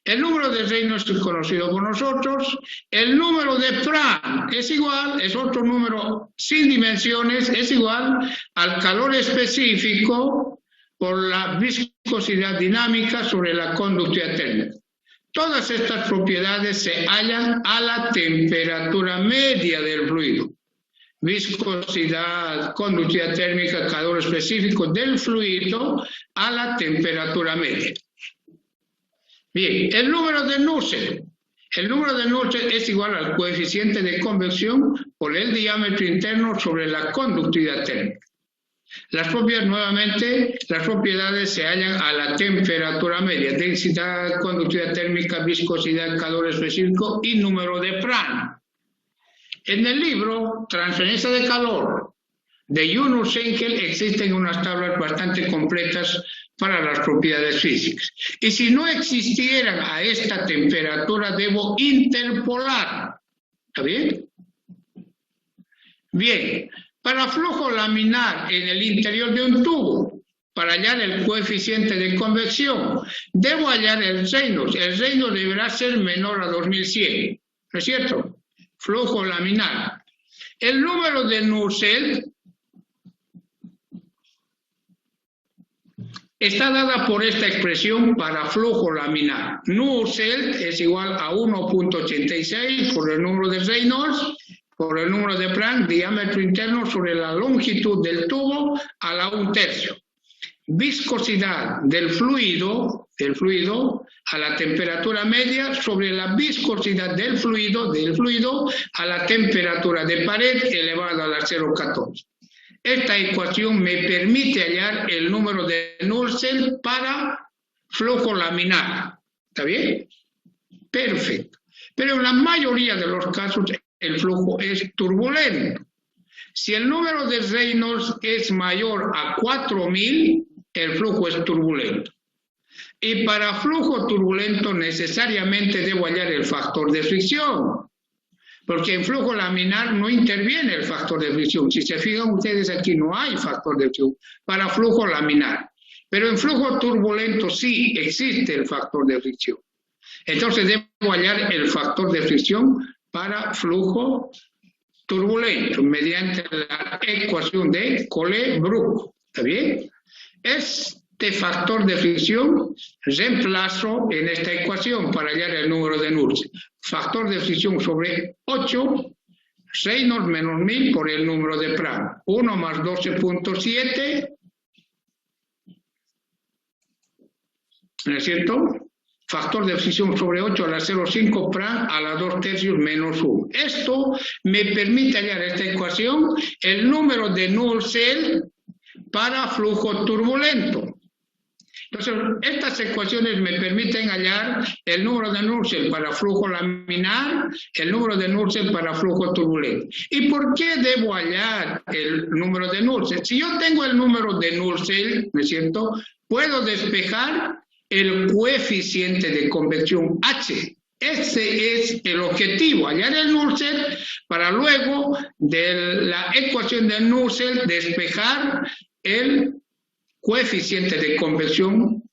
Speaker 1: El número de Reynolds es conocido por nosotros. El número de Prandtl es igual, es otro número sin dimensiones, es igual al calor específico por la viscosidad dinámica sobre la conductividad térmica. Todas estas propiedades se hallan a la temperatura media del fluido. Viscosidad, conductividad térmica, calor específico del fluido a la temperatura media. Bien, el número de Nurse. El número de Nurse es igual al coeficiente de convección por el diámetro interno sobre la conductividad térmica. Las propiedades se hallan a la temperatura media, densidad, conductividad térmica, viscosidad, calor específico y número de Prandtl. En el libro Transferencia de calor de Yunus Schenkel existen unas tablas bastante completas para las propiedades físicas. Y si no existieran a esta temperatura, debo interpolar. ¿Está bien? Bien, para flujo laminar en el interior de un tubo, para hallar el coeficiente de convección, debo hallar el Reynolds. El Reynolds deberá ser menor a 2100, ¿no es cierto? Flujo laminar. El número de Nurse está dada por esta expresión para flujo laminar. Nurse es igual a 1.86 por el número de Reynolds, por el número de Prandtl, diámetro interno sobre la longitud del tubo a la 1/3. Viscosidad del fluido a la temperatura media sobre la viscosidad del fluido a la temperatura de pared elevado a la 0,14. Esta ecuación me permite hallar el número de Nurse para flujo laminar. ¿Está bien? Perfecto. Pero en la mayoría de los casos el flujo es turbulento. Si el número de Reynolds es mayor a 4000, el flujo es turbulento. Y para flujo turbulento necesariamente debo hallar el factor de fricción. Porque en flujo laminar no interviene el factor de fricción. Si se fijan ustedes aquí no hay factor de fricción para flujo laminar. Pero en flujo turbulento sí existe el factor de fricción. Entonces debo hallar el factor de fricción para flujo turbulento mediante la ecuación de Collet-Brook. ¿Está bien? Este factor de fricción reemplazo en esta ecuación para hallar el número de Nurse. Factor de fricción sobre 8, Reynolds menos 1000 por el número de Prandtl. 1 más 12.7, ¿no es cierto? Factor de fricción sobre 8 a la 0,5 Prandtl a la 2/3 menos 1. Esto me permite hallar esta ecuación, el número de Nurse para flujo turbulento. Entonces, estas ecuaciones me permiten hallar el número de Nurse para flujo laminar, el número de Nurse para flujo turbulento. ¿Y por qué debo hallar el número de Nurse? Si yo tengo el número de Nurse, ¿no es cierto?, puedo despejar el coeficiente de convección H. Ese es el objetivo, hallar el Nurse para luego de la ecuación de Nurse despejar el coeficiente de convección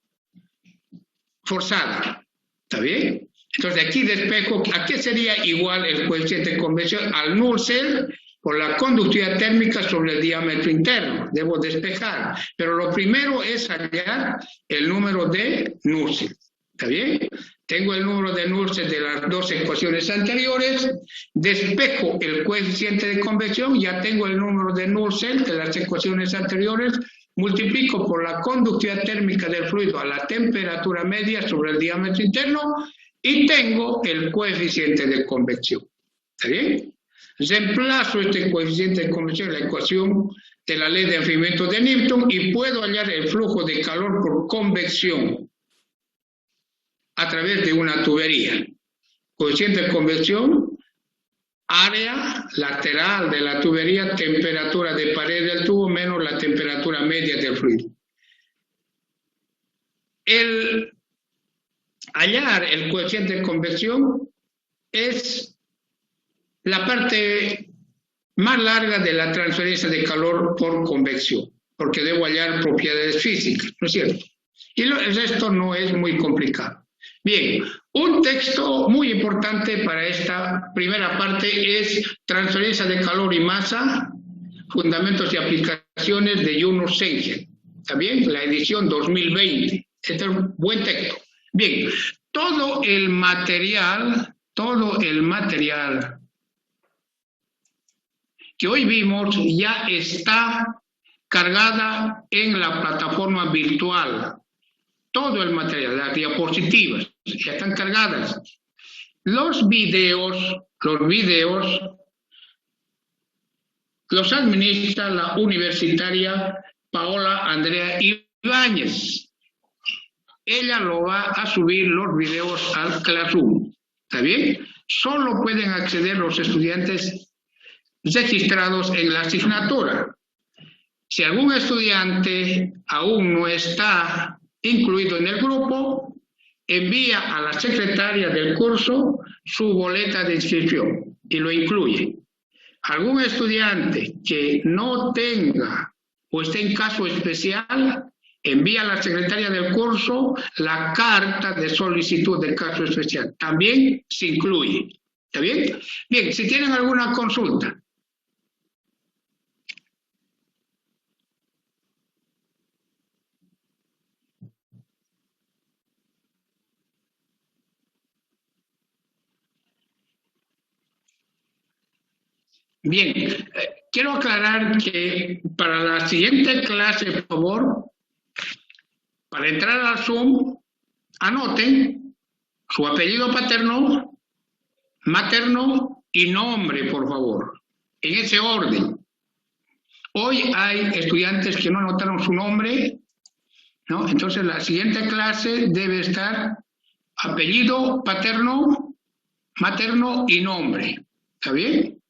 Speaker 1: forzada. ¿Está bien? Entonces aquí despejo, ¿a qué sería igual el coeficiente de convección? Al Nurse por la conductividad térmica sobre el diámetro interno. Debo despejar. Pero lo primero es hallar el número de Nurse. ¿Está ¿Está bien? Tengo el número de Nusselt de las dos ecuaciones anteriores, despejo el coeficiente de convección, ya tengo el número de Nusselt de las ecuaciones anteriores, multiplico por la conductividad térmica del fluido a la temperatura media sobre el diámetro interno y tengo el coeficiente de convección. ¿Está bien? Reemplazo este coeficiente de convección en la ecuación de la ley de enfriamiento de Newton y puedo hallar el flujo de calor por convección a través de una tubería. Coeficiente de convección, área lateral de la tubería, temperatura de pared del tubo menos la temperatura media del fluido. El hallar el coeficiente de convección es la parte más larga de la transferencia de calor por convección, porque debo hallar propiedades físicas, ¿no es cierto? Y el resto no es muy complicado. Bien, un texto muy importante para esta primera parte es Transferencia de calor y masa, fundamentos y aplicaciones de Juno Sengel. ¿Está bien? La edición 2020. Este es un buen texto. Bien, todo el material que hoy vimos ya está cargada en la plataforma virtual. Todo el material, las diapositivas, ya están cargadas. Los videos los administra la universitaria Paola Andrea Ibáñez. Ella lo va a subir los videos al Classroom. ¿Está bien? Solo pueden acceder los estudiantes registrados en la asignatura. Si algún estudiante aún no está incluido en el grupo, envía a la secretaria del curso su boleta de inscripción y lo incluye. Algún estudiante que no tenga o esté en caso especial, envía a la secretaria del curso la carta de solicitud del caso especial. También se incluye. ¿Está bien? Bien, si tienen alguna consulta. Bien, quiero aclarar que para la siguiente clase, por favor, para entrar al Zoom, anoten su apellido paterno, materno y nombre, por favor, en ese orden. Hoy hay estudiantes que no anotaron su nombre, ¿no? Entonces la siguiente clase debe estar apellido paterno, materno y nombre. ¿Está bien?